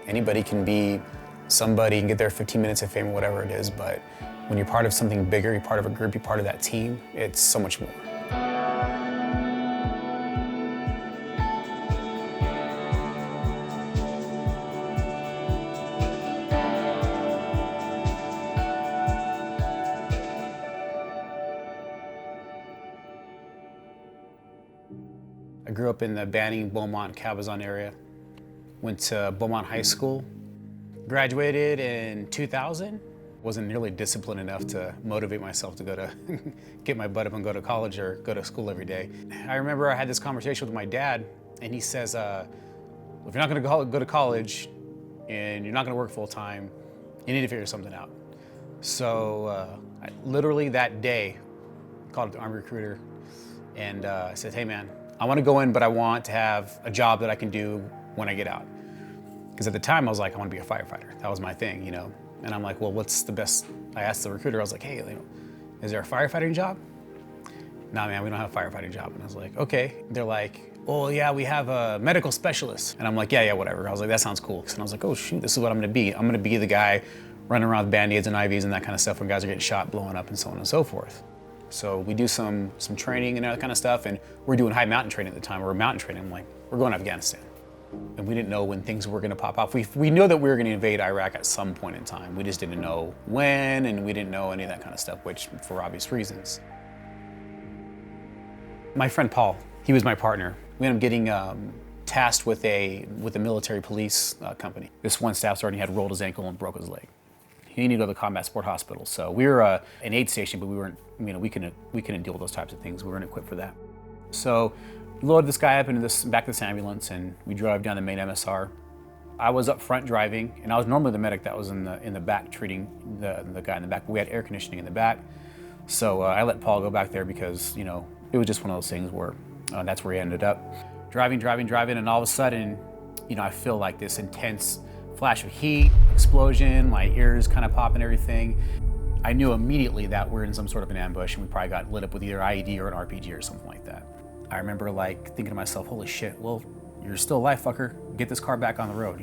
Anybody can be somebody and get their 15 minutes of fame or whatever it is, but when you're part of something bigger, you're part of a group, you're part of that team, it's so much more. I grew up in the Banning, Beaumont, Cabazon area. Went to Beaumont High School. Graduated in 2000. Wasn't nearly disciplined enough to motivate myself to go to get my butt up and go to college or go to school every day. I remember I had this conversation with my dad, and he says, if you're not gonna go to college and you're not gonna work full time, you need to figure something out. So I literally that day called up the Army recruiter and I said, hey man, I want to go in, but I want to have a job that I can do when I get out. Because at the time I was like, I want to be a firefighter. That was my thing, you know? And I'm like, well, what's the best? I asked the recruiter, I was like, hey, is there a firefighting job? Nah, man, we don't have a firefighting job. And I was like, okay. They're like, oh yeah, we have a medical specialist. And I'm like, yeah, whatever. I was like, that sounds cool. And I was like, oh shoot, this is what I'm gonna be. I'm gonna be the guy running around with Band-Aids and IVs and that kind of stuff when guys are getting shot, blowing up, and so on and so forth. So we do some training and that kind of stuff, and we're doing high mountain training at the time. We're mountain training. I'm like, we're going to Afghanistan. And we didn't know when things were going to pop off. We knew that we were going to invade Iraq at some point in time. We just didn't know when, and we didn't know any of that kind of stuff, which for obvious reasons. My friend Paul, he was my partner. We ended up getting tasked with a military police company. This one staff sergeant had rolled his ankle and broke his leg. He needed to go to the combat sport hospital. So we were an aid station, but we weren't, we couldn't deal with those types of things. We weren't equipped for that. So we loaded this guy up into back of this ambulance, and we drove down the main MSR. I was up front driving, and I was normally the medic that was in the back treating the guy in the back, but we had air conditioning in the back. So I let Paul go back there because, it was just one of those things where that's where he ended up. Driving, and all of a sudden, I feel like this intense flash of heat, explosion, my ears kind of pop and everything. I knew immediately that we're in some sort of an ambush, and we probably got lit up with either IED or an RPG or something like that. I remember thinking to myself, holy shit, well, you're still alive, fucker. Get this car back on the road,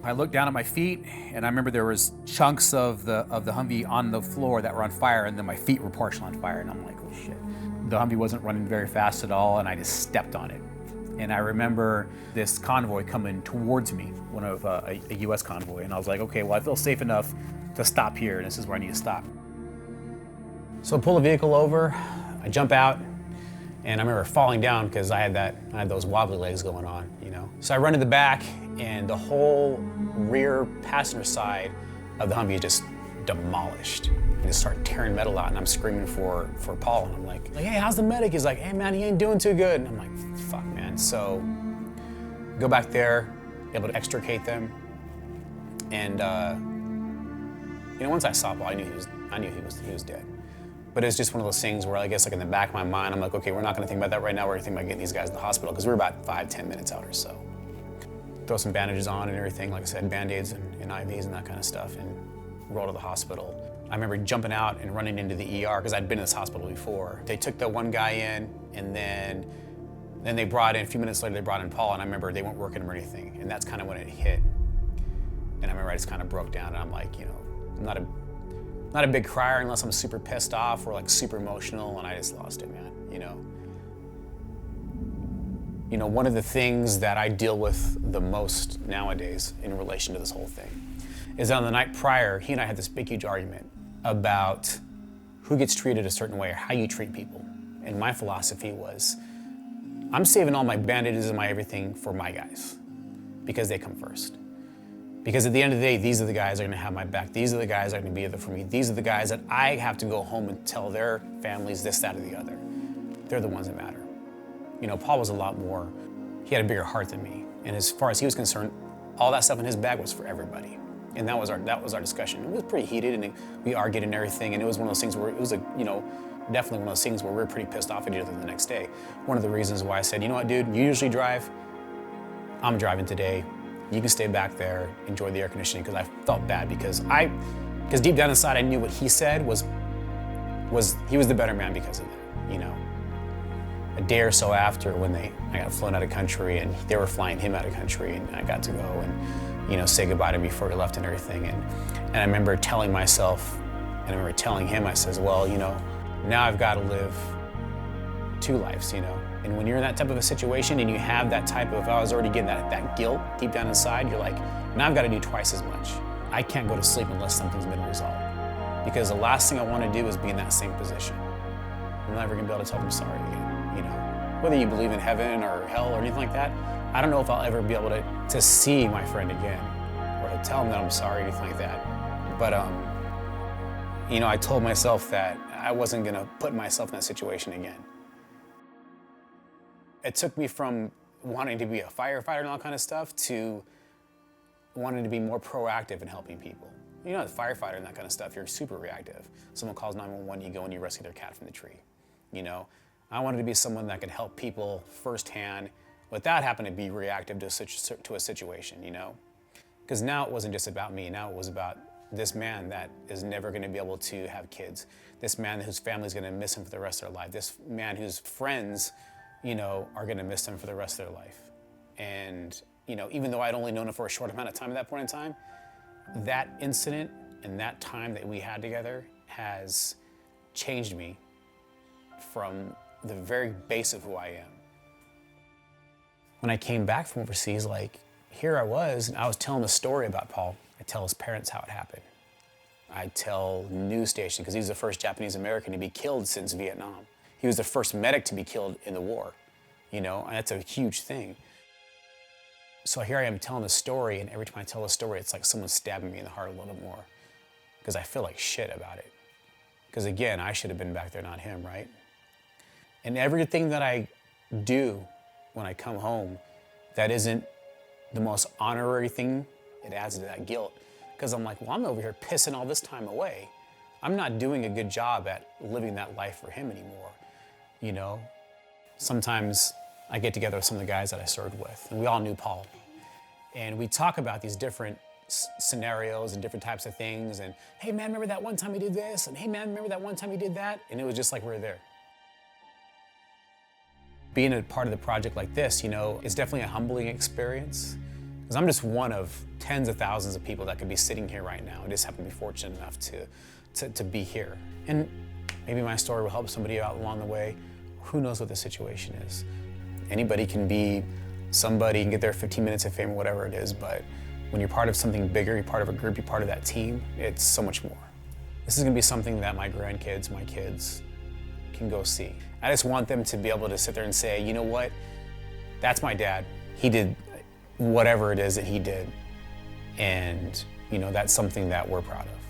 I looked down at my feet, and I remember there was chunks of the Humvee on the floor that were on fire, and then my feet were partially on fire, and I'm like, oh shit. The Humvee wasn't running very fast at all, and I just stepped on it. And I remember this convoy coming towards me, one of a US convoy, and I was like, okay, well, I feel safe enough to stop here, and this is where I need to stop. So I pull the vehicle over, I jump out, and I remember falling down because I had those wobbly legs going on, So I run to the back, and the whole rear passenger side of the Humvee is just demolished. I just start tearing metal out, and I'm screaming for Paul, and I'm like, hey, how's the medic? He's like, hey man, he ain't doing too good. And I'm like, fuck man. So go back there, able to extricate them, and once I saw Paul, I knew he was dead. But it's just one of those things where I guess in the back of my mind, I'm like, okay, we're not gonna think about that right now. We're gonna think about getting these guys in the hospital, because we're about 5-10 minutes out or so. Throw some bandages on and everything, like I said, Band-Aids and IVs and that kind of stuff, and roll to the hospital. I remember jumping out and running into the ER, because I'd been in this hospital before. They took the one guy in, and then they brought in, a few minutes later, they brought in Paul, and I remember they weren't working him or anything, and that's kind of when it hit. And I remember I just kind of broke down, and I'm like, I'm not a big crier unless I'm super pissed off or super emotional, and I just lost it, man, One of the things that I deal with the most nowadays in relation to this whole thing is that on the night prior, he and I had this big, huge argument about who gets treated a certain way or how you treat people. And my philosophy was, I'm saving all my bandages and my everything for my guys, because they come first. Because at the end of the day, these are the guys that are gonna have my back. These are the guys that are gonna be there for me. These are the guys that I have to go home and tell their families this, that, or the other. They're the ones that matter. Paul was a lot more, he had a bigger heart than me. And as far as he was concerned, all that stuff in his bag was for everybody. And that was our discussion. It was pretty heated, and we argued and everything, and it was one of those things where it was definitely one of those things where we were pretty pissed off at each other the next day. One of the reasons why I said, you know what, dude, you usually drive, I'm driving today. You can stay back there, enjoy the air conditioning, because I felt bad because deep down inside I knew what he said was he was the better man because of that, A day or so after, when I got flown out of country and they were flying him out of country, and I got to go, and say goodbye to me before he left and everything. And I remember telling myself, and I remember telling him, I says, well, now I've got to live 2 lives, And when you're in that type of a situation and you have that type of, I was already getting that guilt deep down inside, you're like, now I've got to do twice as much. I can't go to sleep unless something's been resolved. Because the last thing I want to do is be in that same position. I'm never going to be able to tell them sorry again, Whether you believe in heaven or hell or anything like that, I don't know if I'll ever be able to see my friend again or to tell him that I'm sorry or anything like that. But, I told myself that I wasn't going to put myself in that situation again. It took me from wanting to be a firefighter and all that kind of stuff to wanting to be more proactive in helping people. The firefighter and that kind of stuff, you're super reactive. Someone calls 911, you go and you rescue their cat from the tree. I wanted to be someone that could help people firsthand without having to be reactive to a situation, Because now it wasn't just about me, now it was about this man that is never going to be able to have kids, this man whose family is going to miss him for the rest of their life, this man whose friends, are going to miss him for the rest of their life. And, even though I'd only known him for a short amount of time at that point in time, that incident and that time that we had together has changed me from the very base of who I am. When I came back from overseas, here I was, and I was telling a story about Paul. I tell his parents how it happened. I tell news station, because he was the first Japanese American to be killed since Vietnam. He was the first medic to be killed in the war, and that's a huge thing. So here I am telling a story, and every time I tell a story, it's like someone's stabbing me in the heart a little bit more, because I feel like shit about it. Because again, I should have been back there, not him, right? And everything that I do when I come home that isn't the most honorary thing, it adds to that guilt. Because I'm like, well, I'm over here pissing all this time away. I'm not doing a good job at living that life for him anymore, Sometimes I get together with some of the guys that I served with, and we all knew Paul. And we talk about these different scenarios and different types of things, and hey man, remember that one time he did this? And hey man, remember that one time he did that? And it was just like we were there. Being a part of the project like this, is definitely a humbling experience. Because I'm just one of tens of thousands of people that could be sitting here right now. I just happen to be fortunate enough to be here. And maybe my story will help somebody out along the way. Who knows what the situation is? Anybody can be somebody and get their 15 minutes of fame or whatever it is, but when you're part of something bigger, you're part of a group, you're part of that team, it's so much more. This is gonna be something that my grandkids, my kids, can go see. I just want them to be able to sit there and say, you know what? That's my dad. He did whatever it is that he did. And, that's something that we're proud of.